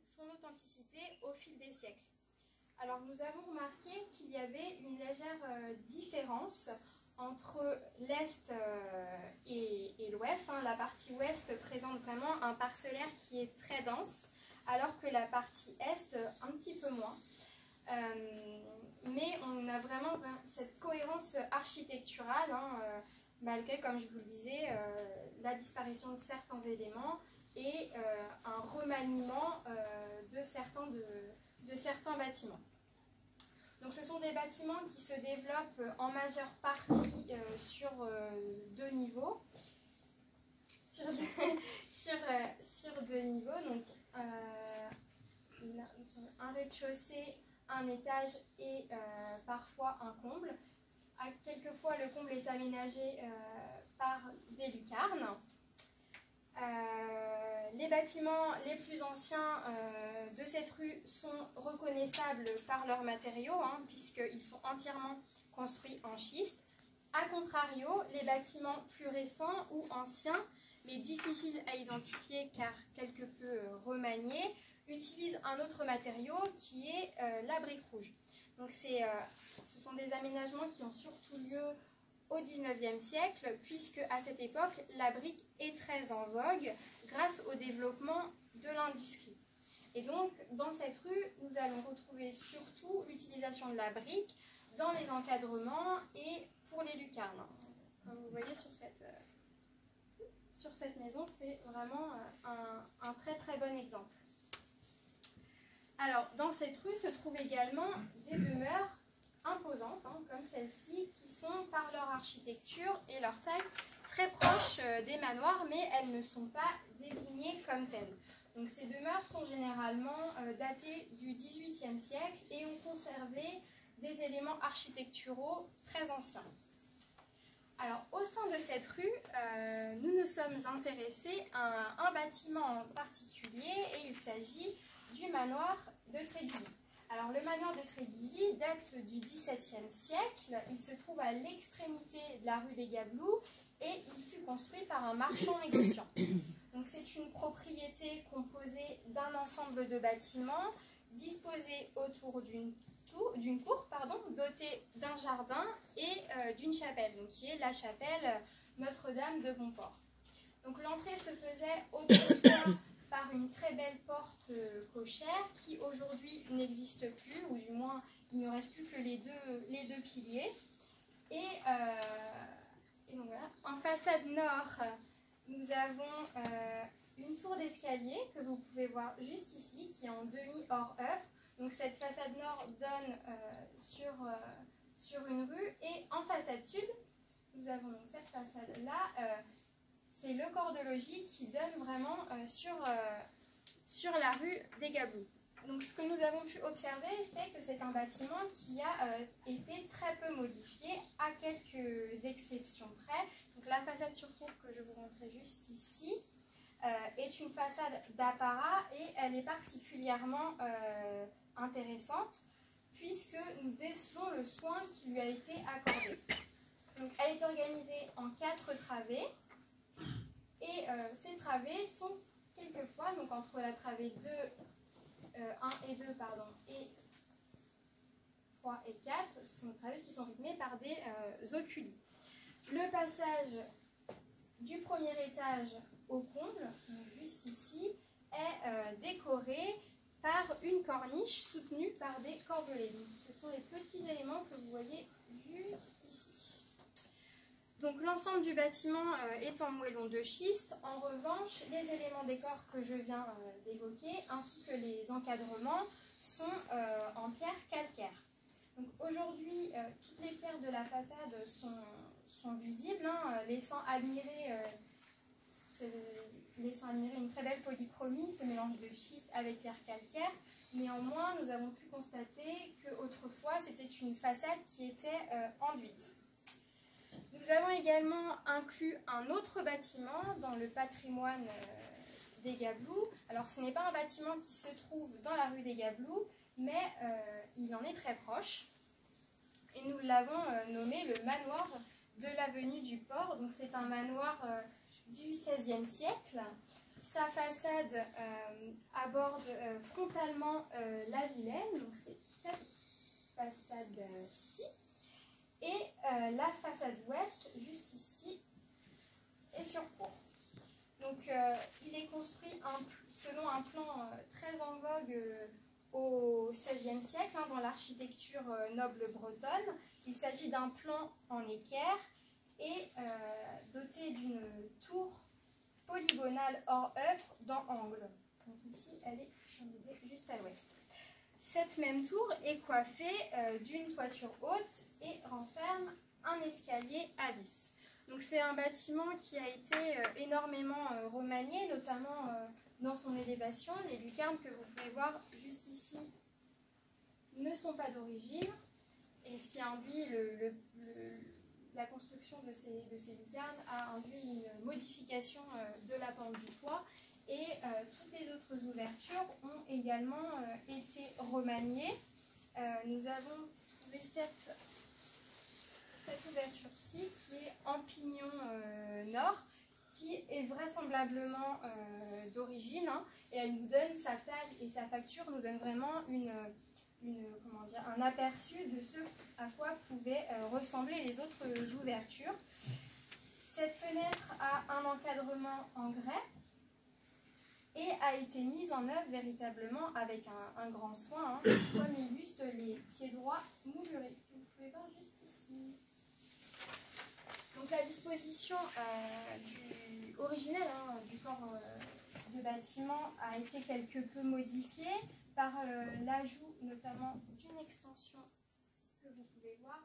son authenticité au fil des siècles. Alors nous avons remarqué qu'il y avait une légère différence entre l'Est et l'Ouest. La partie Ouest présente vraiment un parcellaire qui est très dense, alors que la partie Est un petit peu moins. Mais on a vraiment cette cohérence architecturale, malgré, comme je vous le disais, la disparition de certains éléments et un remaniement de certains bâtiments. Donc ce sont des bâtiments qui se développent en majeure partie sur deux niveaux. Sur deux niveaux, donc un rez-de-chaussée, un étage et parfois un comble. Quelquefois, le comble est aménagé par des lucarnes. Les bâtiments les plus anciens de cette rue sont reconnaissables par leurs matériaux, puisqu'ils sont entièrement construits en schiste. A contrario, les bâtiments plus récents ou anciens, mais difficiles à identifier car quelque peu remaniés, utilisent un autre matériau qui est la brique rouge. Donc ce sont des aménagements qui ont surtout lieu au XIXe siècle, puisque à cette époque, la brique est très en vogue grâce au développement de l'industrie. Et donc, dans cette rue, nous allons retrouver surtout l'utilisation de la brique dans les encadrements et pour les lucarnes. Comme vous voyez sur cette maison, c'est vraiment un très très bon exemple. Alors, dans cette rue se trouvent également des demeures imposantes, comme celle-ci, qui sont par leur architecture et leur taille très proches des manoirs, mais elles ne sont pas désignées comme telles. Donc ces demeures sont généralement datées du XVIIIe siècle et ont conservé des éléments architecturaux très anciens. Alors au sein de cette rue, nous nous sommes intéressés à un bâtiment en particulier et il s'agit du manoir de Trédilly. Alors le manoir de Trédilly date du XVIIe siècle, il se trouve à l'extrémité de la rue des Gabelous et il fut construit par un marchand négociant. Donc c'est une propriété composée d'un ensemble de bâtiments disposés autour d'une cour, dotée d'un jardin et d'une chapelle, donc qui est la chapelle Notre-Dame de Bonport. Donc l'entrée se faisait autrefois par une très belle porte cochère qui aujourd'hui n'existe plus, ou du moins il ne reste plus que les deux piliers. Et donc voilà. En façade nord, nous avons une tour d'escalier que vous pouvez voir juste ici, qui est en demi hors œuvre. Donc cette façade nord donne sur une rue, et en façade sud, nous avons donc cette façade-là. C'est le corps de logis qui donne vraiment sur la rue des Gabelous. Donc ce que nous avons pu observer, c'est que c'est un bâtiment qui a été très peu modifié, à quelques exceptions près. Donc la façade sur cour que je vous montrais juste ici est une façade d'apparat et elle est particulièrement intéressante puisque nous décelons le soin qui lui a été accordé. Donc elle est organisée en 4 travées. Et ces travées sont quelquefois, donc entre la travée 1 et 2, et 3 et 4, ce sont des travées qui sont rythmées par des oculis. Le passage du premier étage au comble, donc juste ici, est décoré par une corniche soutenue par des corbelets. Donc, ce sont les petits éléments que vous voyez juste ici. Donc l'ensemble du bâtiment est en moellon de schiste. En revanche, les éléments décor que je viens d'évoquer, ainsi que les encadrements, sont en pierre calcaire. Donc aujourd'hui, toutes les pierres de la façade sont visibles, laissant admirer une très belle polychromie, ce mélange de schiste avec pierre calcaire. Néanmoins, nous avons pu constater qu'autrefois, c'était une façade qui était enduite. Nous avons également inclus un autre bâtiment dans le patrimoine des Gabelous. Alors ce n'est pas un bâtiment qui se trouve dans la rue des Gabelous, mais il en est très proche. Et nous l'avons nommé le manoir de l'avenue du Port. Donc c'est un manoir du XVIe siècle. sa façade aborde frontalement la Vilaine, donc c'est cette façade-ci, et la façade ouest, juste ici, est sur cour. Donc il est construit selon un plan très en vogue au XVIe siècle, dans l'architecture noble bretonne. Il s'agit d'un plan en équerre et doté d'une tour polygonale hors œuvre dans angle. Donc ici, elle est juste à l'ouest. Cette même tour est coiffée d'une toiture haute et renferme un escalier à vis. Donc c'est un bâtiment qui a été énormément remanié, notamment dans son élévation. Les lucarnes que vous pouvez voir juste ici ne sont pas d'origine, et ce qui a induit la construction de ces lucarnes a induit une modification de la pente du toit, et toutes les autres ouvertures ont également été remaniées. Nous avons trouvé cette ouverture-ci qui est en pignon nord, qui est vraisemblablement d'origine, et elle nous donne sa taille et sa facture, nous donne vraiment un aperçu de ce à quoi pouvaient ressembler les autres ouvertures. Cette fenêtre a un encadrement en grès et a été mise en œuvre véritablement avec un grand soin, comme illustrent les pieds droits moulurés. Vous pouvez voir juste ici. Donc la disposition originelle du corps de bâtiment a été quelque peu modifiée par l'ajout notamment d'une extension que vous pouvez voir